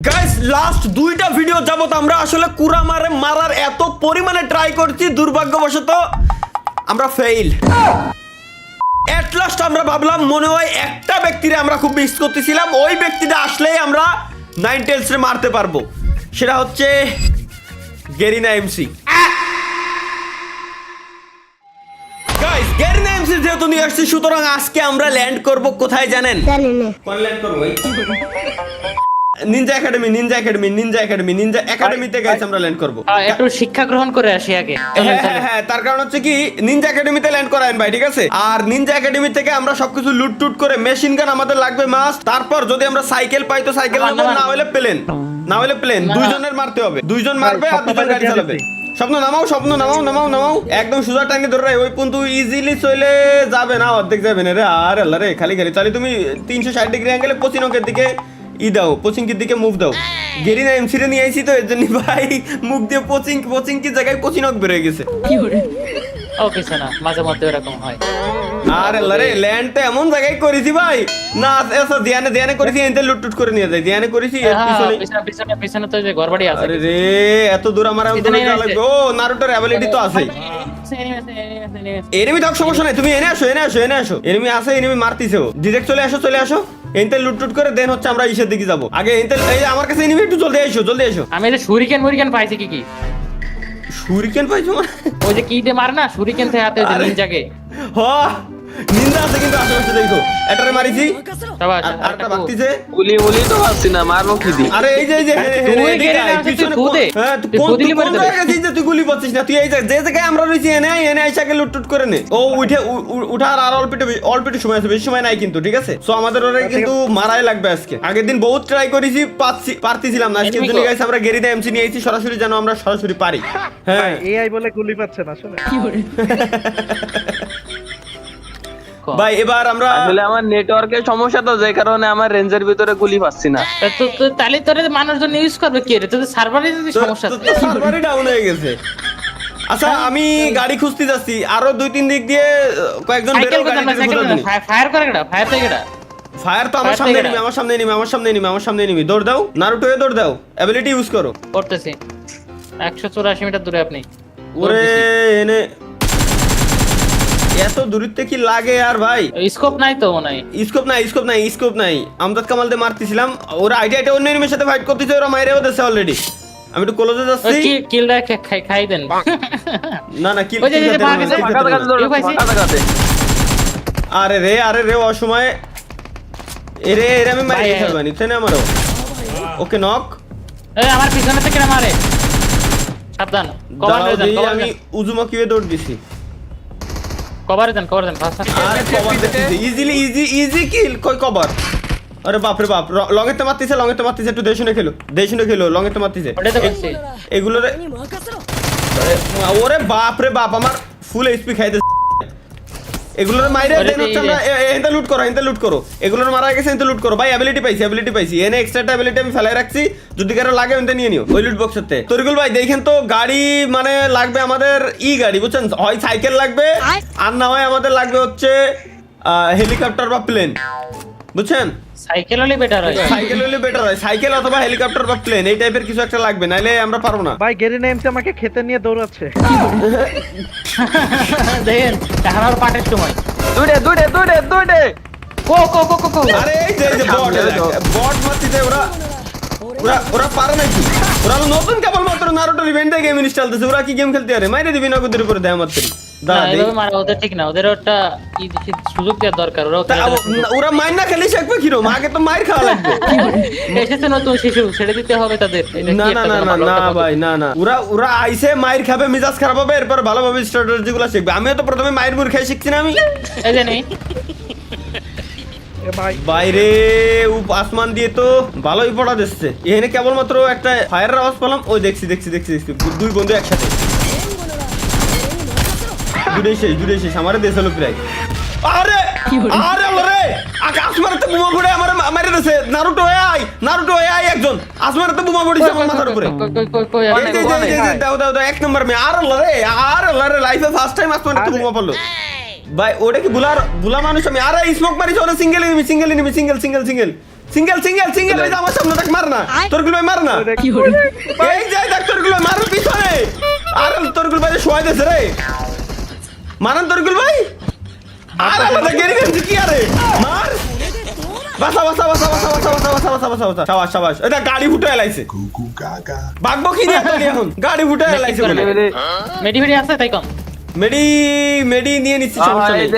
Guys last দুইটা video যাবত আমরা আসলে কুরামারে মারার এত পরিমাণে ট্রাই করছি, দুর্ভাগ্যবশত আমরা ফেইল। এট লাস্ট আমরা ভাবলাম মনে হয় একটা ব্যক্তিরে আমরা খুব মিস করতেছিলাম, ওই ব্যক্তিটা আসলেই আমরা নাইন টেলসে মারতে পারবো, সেটা হচ্ছে Garena MC. Guys Garena MC যেহেতু নিয়ে আসছি, সুতরাং আজকে আমরা ল্যান্ড করব কোথায় জানেন? কোন ল্যান্ড করবো? Ninja academy, Ninja academy, Ninja academy, Ninja একাডেমিতে গাইস আমরা ল্যান্ড করব। একটু শিক্ষা গ্রহণ করে আসি আগে। হ্যাঁ, তার কারণ হচ্ছে কি নিনজা একাডেমিতে ল্যান্ড করায়েন ভাই, ঠিক আছে? আর নিনজা একাডেমি থেকে আমরা সবকিছু লুট টুট করে, মেশিন গান আমাদের লাগবে মাস্ট, তারপর যদি আমরা সাইকেল পাই তো সাইকেল নেব, না হলে প্লেন, না হলে প্লেন। দুইজনের মারতে হবে, দুইজন মারবে আর দুজন গাড়ি চালাবে। স্বপ্ন নামাও, স্বপ্ন নামাও, নামাও নামাও, একদম সোজা টাঙ্গে ধরে ওই পর্যন্ত ইজিলি চলে যাবে না, অর্ধেক যাবে না রে। আর আল্লাহ রে, খালি খালি তাহলে তুমি 360 ডিগ্রি অ্যাঙ্গেলে পশ্চিমবঙ্গের দিকে দাও, পশ্চিমকির দিকে মুভ দাও। গেরিনা এমসি রে নিয়ে আইছি তো এর জন্য ভাই মুখ দিয়ে পশ্চিমকি জায়গায় পশ্চিমক বেরোয় গেছে। ওকে শোনা, মাঝে মধ্যে এরকম হয়। আর আরে ল্যান্ডটা এমন জায়গায় করেছি ভাই, না এসা ধ্যানে করেছি, এনতে লুটটুট করে নিয়ে যাই, ধ্যানে করেছি এর পিছনে পিছনে তো যে ঘরবাড়ি আছে। আরে রে, এত দূর আমার লাগবে। ও নারুটোর অ্যাবিলিটি তো আছে। এনিমি থাক, সমস্যা নাই, তুমি এনে আসো, এনে আসো, এনে আসো। এনিমি আছে, এনিমি মারতিছে, ডিরেক্ট চলে আসো, চলে আসো। এনতে লুটটুট করে দেন হচ্ছে আমরা ইসের দিকে যাবো। আগে এনতে এই আমার কাছে এনিমি, একটু জলদি এসো, জলদি এসো। আমি যে শুরিকেন পাইছি কি শুরিকেন পাইছো মানে? ওই যে কি দিয়ে মার না, শুরিকেন থেকে হাতে নিনজাকে। হ নিন্দা আছে কিন্তু আশেপাশে দেখো, এটারে মারিছি, আরেকটা বাকতিছে। গুলি তো পাচ্ছি না, মারবো কি দি? আরে এই যে তুই গুলি পাচ্ছিস না, তুই এই যে জায়গায় আমরা রয়েছি এনে আইসাকে লুটটুট করে নে। ও উঠার আর অল্প সময় আছে, বেশি সময় নাই কিন্তু, ঠিক আছে? সো আমাদের ওরে কিন্তু মারাই লাগবে আজকে। আগের দিন বহুত ট্রাই করেছি, পারতেছিলাম না। আজকের জন্য গাইস আমরা গেরিনা এমসি নিয়ে আইছি, সরাসরি যেন আমরা সরাসরি পারি। হ্যাঁ এআই বলে গুলি পাচ্ছে না আসলে। ভাই এবার আমরা আসলে আমার নেটওয়ার্কের সমস্যা তো, যে কারণে আমার রেঞ্জের ভিতরে গুলি পাচ্ছি না। তো তাহলে তোরে মানুষজন ইউজ করবে কি রে? তোদের সার্ভারে যদি সমস্যা থাকে, সার্ভারই ডাউন হয়ে গেছে। আচ্ছা আমি গাড়ি খুঁজতে যাচ্ছি, আরো 2-3 দিক দিয়ে কয়েকজন বেরো গাড়ি খুঁজতে। ফায়ার করে কেডা? ফায়ার থেকে কেডা? ফায়ার তো আমার সামনে নিবি, আমার সামনে নিবি। দৌড় দাও নারুটো, দৌড় দাও, অ্যাবিলিটি ইউজ করো। করতেছি। 184 মিটার দূরে আপনি। ওরে এনে এত দূরত্বে কি লাগে আর ভাই? স্কোপ নাই তো মনে হয়। স্কোপ নাই। আমজাদ কামাল দিয়ে মারতেছিলাম, ওরা আইডিয়াটা অন্য এনিমির সাথে ফাইট করতেছে, ওরা মাইরেও দিয়েছে অলরেডি। আমি একটু ক্লোজে যাচ্ছি। কিলটা খাই দেন। না কিল। ওই যে আরে রে অসময়ে এরে আমি মারি ফেলবানি, তাই না? আমারও ওকে নক। এই আমার পিছনে থেকে মারে, সাবধান। কভার দেন, আমি উজুমাকি হয়ে দৌড় দিছি। কভার দেন ফাস্ট। আরে কভার দিছি, ইজি কিল। কই কভার? আরে বাপ রে বাপ, লংয়েতে মারতিছে, একটু দেশুনে খেলো, লংয়েতে মারতিছে। ওটা তো বলছি এগুলো রে, ওরে বাপ রে বাপ, আমার ফুল এইচপি খাইতে। এগুলোর মাইরে দেন হচ্ছে আমরা এনতে লুট করো। এগুলোর মারা গেছে, এনতে লুট করো ভাই। অ্যাবিলিটি পাইছি, এনে এক্সট্রা অ্যাবিলিটি আমি ফেলাই রাখছি, যদি কারো লাগে এনতে নিয়ে নিও ওই লুট বক্সেতে। তরিকুল ভাই দেখেন তো, গাড়ি মানে লাগবে আমাদের গাড়ি, বুঝছেন? হয় সাইকেল লাগবে, আর না হয় আমাদের লাগবে হচ্ছে হেলিকপ্টার বা প্লেন, বুঝছেন? সাইকেল হলে বেটার হয়। সাইকেল অথবা হেলিকপ্টার বা প্লেন, এই টাইপের কিছু একটা লাগবে, নাইলে আমরা পারবো না। ভাই গেরিনা এমসি আমাকে খেতে নিয়ে দৌড়াচ্ছে। দেখেন আমার পাটের সময় দৌড়ে কো আরে এই যে বট মারতিছে ওরা পারে নাকি? ওরা নতুন কেবল মাত্র নারুটো ইভেন্টে গেম ইনস্টল দিতেছে, ওরা কি গেম খেলতে পারে? মাইরে দিবি নগদের উপরে দেয় মাত্র। ওদের ঠিক না, ওদের ওটা সুযোগ দেওয়ার দরকার। ওরা মাইর না খেলে শিখবে কিরম? আগে তো মাইর খাওয়া লাগবে। এসেছে নতুন শিশু, ছেড়ে দিতে হবে তাদের। না ভাই, না ওরা আইসে মাইর খাবে, মিজাজ খারাপ হবে, এরপর ভালোভাবে স্ট্র্যাটেজি গুলো শিখবে। আমিও তো প্রথমে মাইর মুর খাই শিখছি না আমি। এই যে নেই বাইরে আসমান দিয়ে তো ভালোই পড়া দিচ্ছে। এখানে কেবলমাত্র একটা ফায়ারের আওয়াজ পেলাম। ওই দেখছি দুই বন্ধু একসাথে। দূরে শেষ আমারে দেশ হলো প্রায়। আরে রে আসমানে তো বোমা পড়ে আমার মারে দিয়েছে। নারুটো আই একজন আসমানে তো বোমা পড়েছে আমার মাথার উপরে। দাও 1 নম্বর মে। আর রে লাইফে ফার্স্ট টাইম আসমানে তো বোমা পড়লো ভাই। ওটা কি বুলা মানুষ? আমি আরে স্মোক মারিছে, ওরা সিঙ্গেল সিঙ্গেল সিঙ্গেল সিঙ্গেল এই যে আমার সামনে দেখ মার না তোরগুলো ভাই মার না এই যে দেখ তোরগুলো মার পিছনে আরে তোরগুলো ভাই শোয়া দেছে রে মারান তোরগুলো ভাই আরে আমাদের গেরি গেছি কি আরে মার বাসা বাসা বাসা বাসা বাসা বাসা বাসা বাসা বাসা বাসা শাবাশ শাবাশ এটা গাড়ি ফুটে এলাইছে বাগবো কি নিয়ে তুই এখন গাড়ি ফুটে এলাইছে বলে মেডি মেডি আছে তাই কম মেডি মেডি নিয়ে নিচ্ছি সমস্যা নেই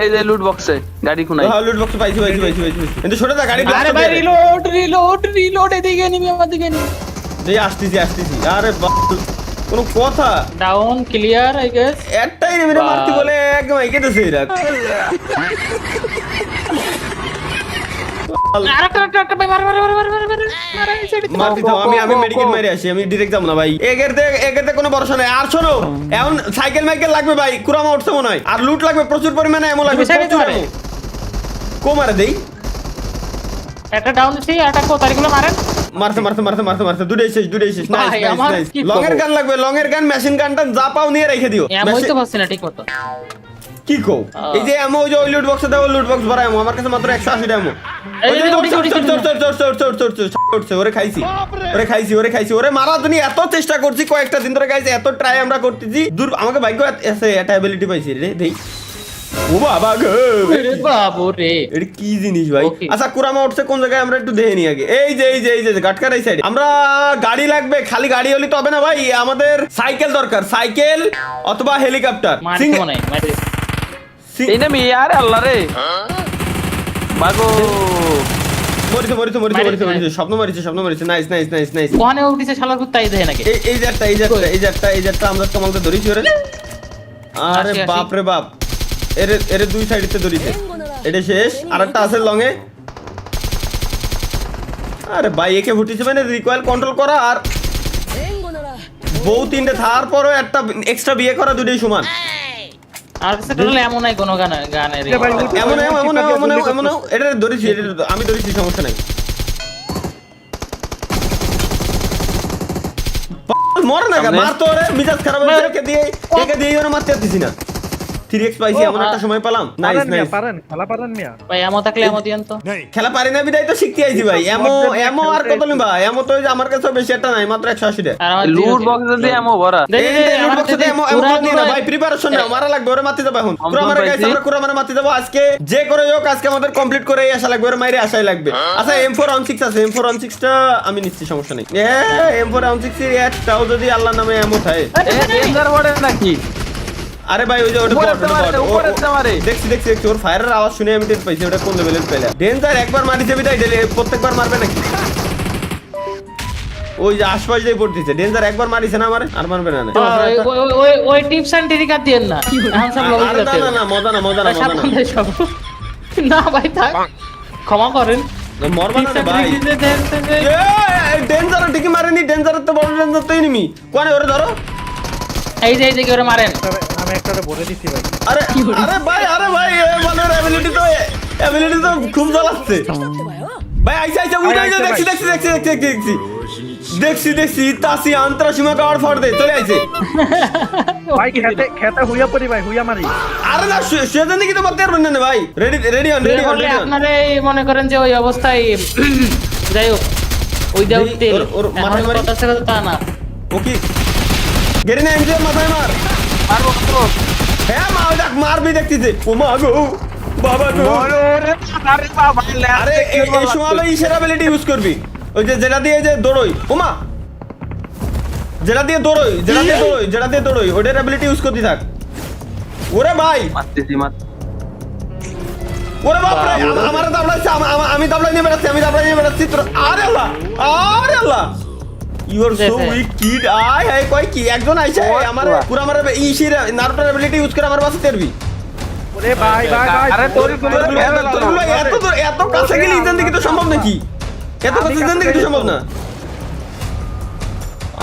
এই যে লুট বক্সে গাড়ি খুনাই হ্যাঁ লুট বক্স পাইছি পাইছি পাইছি পাইছি কিন্তু ছোট দা গাড়ি আরে ভাই রিলোড রিলোড রিলোড এদিকে নিবি আমার দিকে নি এই আসতেছি আসতেছি আরে বাপ কোনো কথা ডাউন ক্লিয়ার আই গেস একটাই নেমে মারতি বলে একদম এগিয়ে দিতেছে এরা আরেকটা ভাই মার মার মার মার মার মার মারতি তো আমি মেডিকেল মারি আসি আমি ডাইরেক্ট যাব না ভাই এগেরতে কোনো ভরসা নাই আর শোনো এখন সাইকেল মাইকেল লাগবে ভাই কুরামা উঠছে মনে হয় আর লুট লাগবে প্রচুর পরিমাণে এমন লাগবে প্রচুর ammo। কো মারে দেই একটা ডাউন দিছি একটা কো তারিগুলো মারেন মারতে মারতে মারতে মারতে মারতে দুটোই শেষ নাইস ভাই, নাইস আমার নাইস কি লং এর করবো? গান লাগবে লং এর গান মেশিন গানটা যা পাও নিয়ে রেখে দিও এমন তো পাচ্ছি না ঠিক মতো কি কো এই যে এমো ওই যে লুট বক্সে দাও লুট বক্স ভরা এমো আমার কাছে মাত্র 180 টা এমো এই যে চড়ছে ওরে খাইছি ওরে মারার জন্য এত চেষ্টা করছি কয়েকটা দিন ধরে গাইছে এত ট্রাই আমরা করতেছি দূর আমাকে ভাগ্য আছে এটা অ্যাবিলিটি পাইছি রে দেই ও বাবা গো আরে বাবু রে এটা কি জিনিস ভাই Okay. আচ্ছা কুরামা উঠছে কোন জায়গায় আমরা একটু দেখে নি আগে এই যে গাটকার এই সাইডে আমরা গাড়ি লাগবে খালি গাড়ি হলে তো হবে না ভাই আমাদের সাইকেল দরকার সাইকেল অথবা হেলিকপ্টার মারতে মনে হয় মারতে এই না মি আরে আল্লাহ রে মাগো মরিছে স্বপ্ন মারিছে নাইস কোহানে উঠিছে শালার কুত্তাই দেয় নাকি এই যাত্রা আমরা তোমাকে ধরেছি ওরে আরে আসি। বাপ রে বাপ এর দুই সাইডে ধরিছে এটা শেষ আরেকটা আছে লং এ আরে ভাই একে ফুটিছে মানে রিকয়েল কন্ট্রোল করা আর বউ তিনটে থার পরও একটা এক্সট্রা বিয়ে করা দুটোই সমান আর সেটা হলো এমন নাই কোনো গানের এ ভাই, এমন এটা ধরেছি আমি ধরেছি সমস্যা নাই মরে না গা মার তো রে মিজাজ খারাপ হয়ে একে দিয়ে ওরা মারতে দিছি না 3x পাইছি এমন একটা সময় পেলাম নাইস নাইস পারেন খেলা পারেন মিয়া ভাই এমন থাকলে এমন দিয়েন তো খেলা পারি না বিদায় তো শিখতে আইছি ভাই এমো আর কত নিবা এমো তো ওই যে আমার কাছে বেশি একটা নাই মাত্র 180 টাকা আর আমার লুট বক্সে দিয়ে এমন ভরা লুট বক্সে এমো নিয়ে না ভাই প্রিপারেশন নাও মারা লাগবে ওরে মারতে যাবো এখন পুরো আমার গাইস আমরা পুরো মানে মারতে যাবো আজকে যে করে হোক আজকে আমাদের কমপ্লিট করে আসা লাগবে ওরে মাইরে আসাই লাগবে আচ্ছা M416 আছে M416 টা আমি নিচ্ছি সমস্যা নেই M416 এর একটাও যদি আল্লাহর নামে এমো থাকে ডেঞ্জার বড়ে নাকি আরে ভাই ওই যে ওটা উপরে মারে দেখছি ওর ফায়ারের আওয়াজ শুনে আমি টের পাইছি ওটা কোন লেভেলের প্লেয়ার ডেঞ্জার একবার মারিছে বিদায় প্রত্যেকবার মারবে নাকি ওই যে আশপাশ দিয়ে পড়তেছে ডেঞ্জার একবার মারিছে না আমারে আর মারবে না ওই টিপস এন্ড ট্রিক আর দিয়েন না এখন সব লবি আরে না মজা না না ভাই থাক ক্ষমা করেন মরবা না রে ভাই ডেঞ্জার ঠিকই মারেনি ডেঞ্জার তো বড় ডেঞ্জার তো এনিমি কোনে ওরে ধরো এই যে কি ওরে মারেন আমি একটা বলে দিছি ভাই আরে ভাই মানে অ্যাবিলিটি তো খুব জ্বলাচ্ছে ভাই আইসা উঠে দেখছি তাসি আন্তরাসীমা কাওয়ার ফর দে চলে আইছে ভাই খেতে হুইয়া পড়ি ভাই হুইয়া মারি আরে না সেটা নাকি তো বলতে পারবেন না ভাই রেডি অন আপনারা মনে করেন যে ওই অবস্থায় যাই হোক ওই দাও তেল ওর মাথায় মারি কথা থেকে তা না ওকে গেরি না এনজে মাথায় মার মারবো মারবো হ্যাঁ মারবি দেখতেছে ও মা গো বাবা গো আরে বাবা আরে এই সময় ইশারা অ্যাবিলিটি ইউজ করবি ওই যে যেটা দিয়ে যে দৌড়ই ওমা যেটা দিয়ে দৌড়ই ওটার অ্যাবিলিটি ইউজ করতে থাক ওরে ভাই মারতেছি ওরে বাপ রে আমার দাবলাইছে আমি দাবলাই নিয়ে বেড়াচ্ছি তোর আরে আল্লাহ you are so weak kid আই কই কি একজন আইছে আমার পুরো আমার ইশির নারুটোর অ্যাবিলিটি ইউজ করে আমার বাসে তেরবি ওরে ভাই আরে তোর এত কাছে গেলে ইজান দিকে তো সম্ভব নাকি এত কাছে ইজান দিকে তো সম্ভব না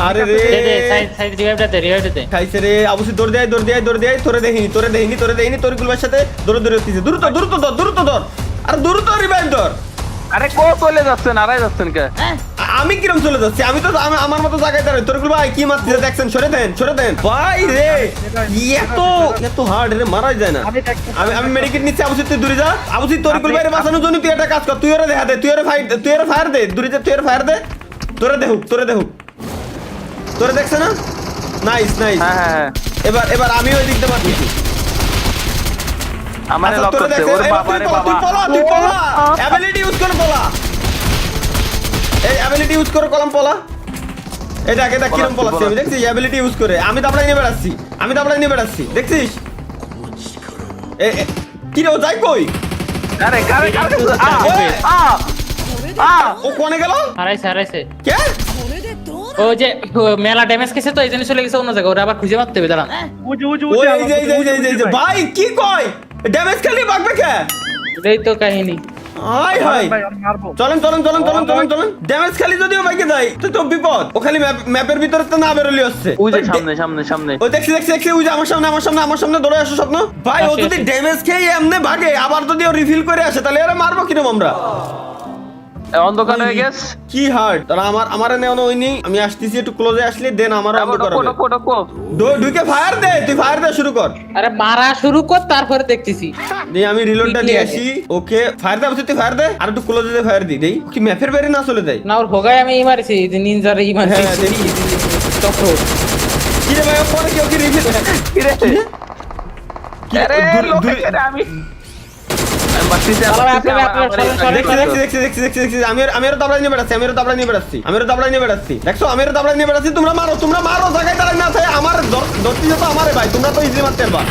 আরে রে সাইড রিভাইভ দে খাইছে রে আবুসি দৌড় দেয় তোরে দেখিনি তোর গুলবার সাথে দৌড় হচ্ছে দ্রুত ধর আরে দ্রুত রিভাইভ ধর আরে কো চলে যাচ্ছেন আড়াই যাচ্ছেন কে আমি কিরম চলে যাচ্ছি? আমি তো আমার মতো জায়গায় দাঁড়াই। তরিকুল ভাই কি মারতেছে দেখছেন? সরে দেন ভাই রে। এত হার্ড রে, মারাই যায় না। আমি মেডিকেট নিচ্ছি। আবু তুই দূরে যা। আবু তরিকুল ভাইয়ের বাঁচানোর জন্য তুই একটা কাজ কর, তুই ওরে দেখা দে, তুই ওরে ফায়ার দে দূরে যা, তুই ওরে ফায়ার দে। তোরে দেখুক তোরে দেখছে না? নাইস। হ্যাঁ এবার আমি ওই দিকটা মারতেছি। আমারে লক তোরে করতে দেখছে, ওরে এবার বাবা রে তুই বাবা পলা। অ্যাবিলিটি ইউজ করে পলা। এই অ্যাবিলিটি ইউজ করে কলম পলা। এই দেখ কিরম পলাচ্ছি আমি, দেখছিস? অ্যাবিলিটি ইউজ করে আমি দাবড়াই নিয়ে বেড়াচ্ছি, দেখছিস? কি রে, ও যাই কই? আরে কারে ও কোনে গেল? হারাইছে কে? ও যে মেলা ড্যামেজ খেয়েছে তো এই জন্য চলে গেছে অন্য জায়গায়, ওরা আবার খুঁজে পাচ্ছে হবে দাঁড়ান। ওই এই যে ভাই কি কয়? ড্যামেজ খালি বাগবে কে? এটাই তো কাহিনী। হাই ভাই আমি মারবো। চলেন ড্যামেজ খালি যদিও বাইকে যায় তো বিপদ। ও খালি ম্যাপের ভিতরে তো না বেরোলি হচ্ছে। ওই যে সামনে ও দেখছি ওই যে আমার সামনে দৌড়ে আসো স্বপ্ন ভাই। ও যদি ড্যামেজ খেয়ে এমনি ভাগে, আবার যদি ও রিফিল করে আসে, তাহলে এরা মারবো কিরম আমরা? অন্ধকার হয়ে গেছে। কি হার্ড তারা আমার নেওয়া হয়নি। আমি আসতেছি, একটু ক্লোজে আসলে দেন আমার অন্ধকার হবে। ঢুকে ফায়ার দে, তুই ফায়ার দে শুরু কর। আরে মারা শুরু কর, তারপরে দেখতেছি। আমি রিলোডটা নিয়ে আসি। ওকে ফায়ার দে, তুই ফায়ার দে, আর একটু ক্লোজে দে ফায়ার দেই। কি ম্যাপের বাইরে না চলে যায় না? ওর ভোগায় আমি মারিছি, যে নিনজারে মারছি। হ্যাঁ, দেখি। চক্র কি রে ভাই, পরে কেউ কি রিভিল আরে লোকে আমি বাসিতে দেখছি। আমিও দাবড়াই নিয়ে বেড়াচ্ছি। দেখছো, আমিও দাবড়াই নিয়ে বেড়াচ্ছি। তোমরা মারো জায়গায় দাঁড়াই না থাকে। আমার ধরতে যেত আমারে ভাই, তোমরা তো ইজি মারতে পারবা।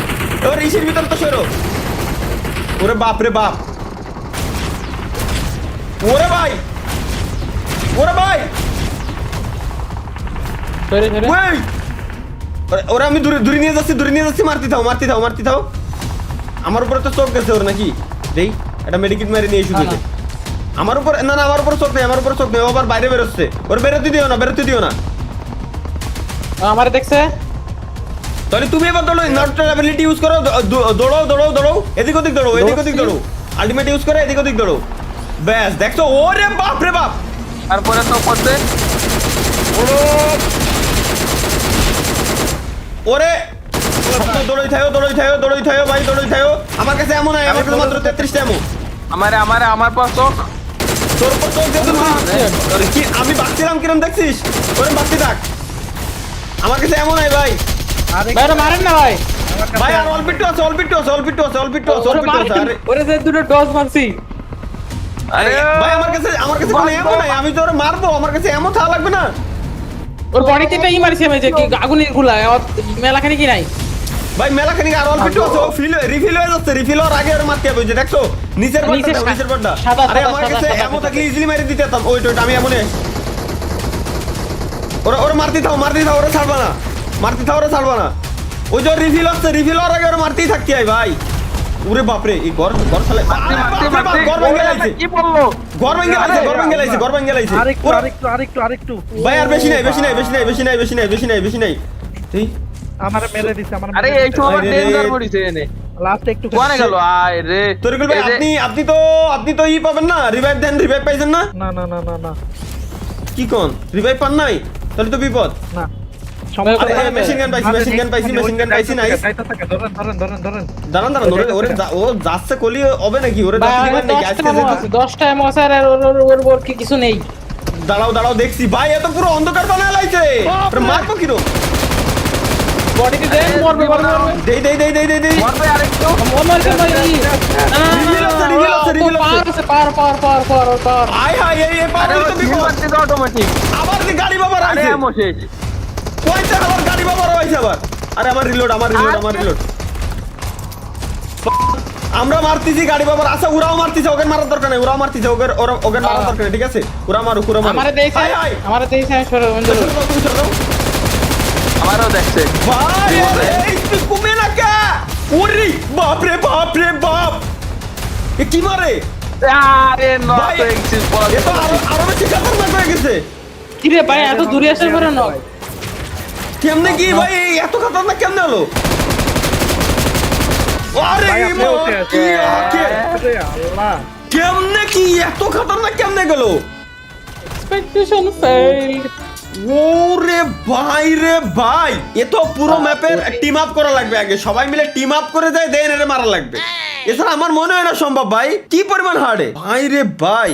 এবার ইসির ভিতরে তো সরো। ওরে বাপ রে বাপ, ওরে ভাই সরে ওই ওরা আমি দূরে নিয়ে যাচ্ছি। মারতে থাও। আমার উপরে তো চোখ গেছে ওর নাকি? দেই এটা মেডিকেট মারি নিয়ে শুধু আমার উপর না আমার উপর চোখ নেই। ও আবার বাইরে বেরোচ্ছে। ওর বেরোতে দিও না। আমার দেখছে। তাহলে তুমি এবার নটটার অ্যাবিলিটি ইউজ করো। দৌড়ো এদিক ওদিক দৌড়ো। আলটিমেট ইউজ করে এদিক ওদিক দৌড়ো। ব্যাস দেখছো? ওরে বাপ রে বাপ। তারপরে তো করতে ওরে দৌড়াই থাকো ভাই, আমার কাছে এমন নাই, আমার কাছে মাত্র 33টা এমন। আমার পাশ চোখ তোর উপর চোখ কি আমি বাঁচছিলাম কিরম দেখছিস? ওরে বাঁচতে থাক, আমার কাছে এমন নাই ভাই। ভাই মারেন না ভাই। ভাই আর অল্প একটু আছে। আরে ওরে যে দুটো ডজ মারছি। আরে ভাই আমার কাছে কোনো এমন নাই। আমি তো ওরে মারবো, আমার কাছে এমন থাকা লাগবে না। ওর বডিতে একটা মারছি আমি, যে কি আগুনের গুলা মেলাখানি কি নাই ভাই মেলাখানি আর অল্প একটু আছে। রিফিল হয়ে যাচ্ছে। রিফিল হওয়ার আগে ওরে মারতে হবে। দেখছো নিচের পাটটা। আরে আমার কাছে এমন থাকলে ইজিলি মেরে দিতে পারতাম। ওইটা আমি এমনই। ওরে মারতে থাও, ওরে ছাড়বা না। ওই যে রিফিল হচ্ছে, রিফিল হওয়ার আগে ওরে মারতেই থাকতে হয় ভাই। ওরে বাপরে, এই ঘর ফেলে ঘর ভেঙে লাইছে। কি বললো? ঘর ভেঙে লাইছে। আরেকটু ভাই আর বেশি নাই। এই আমারে মেরে দিছে। আরে এই সময় ডেঞ্জার পড়িছে এনে লাস্ট একটু কোনে গেল? আয় রে তরিকুল ভাই, আপনি তো ই পাবেন না, রিভাইভ দেন। রিভাইভ পাইছেন না? না কি কোন রিভাইভ পান নাই? তাহলে তো বিপদ। না মেশিন গান পাইছি নাই। ধরেন দাঁড়ান ওরে ও যাচ্ছে কলি হবে নাকি? ওরে যাচ্ছে 10টা এমএস আর ওর কি কিছু নেই। দাঁড়াও দেখছি ভাই, এত পুরো অন্ধকার বানায় লাইছে। মারবো কিরো? বডিতে দেন, মরবে। দেই মরবে আরেকটু পার। হাই এই পার তো বিপদ। অটোমেটিক আবার কি গাড়ি বাবার আরে আইছে? আমো শেষ কইতে আবার গাড়ি বাবার আইছে আবার। আরে আমার রিলোড। আমরা মারতেছি গাড়ি বাবার। আচ্ছা ওরাও মারতেছে, ওকে মারার দরকার নেই। ওকে মারার দরকার নেই, ঠিক আছে? ওরা মারুক। আমারে দেইছে সরে আমারও দেখছে ভাই এই তুই কমে না কে? ওরে বাপ রে বাপ। এ কি মারে? আরে নট ভাই, এক্সিস এ তো আরো বেশি খতরনাক হয়ে গেছে। কি রে ভাই, এত দূরে আসার পরে না কেমনে কি ভাই এত খতরনাক কেমনে হলো? আরে কেমনে কি এত খতরনাক কেমনে গেল? Expectation failed. ওরে ভাই রে ভাই, এ তো পুরো ম্যাপের টিম আপ করা লাগবে, আগে সবাই মিলে টিম আপ করে যায় দেন এর মারা লাগবে, এছাড়া আমার মনে হয় না সম্ভব ভাই, কি পরিমাণ হার্ডে ভাই রে ভাই।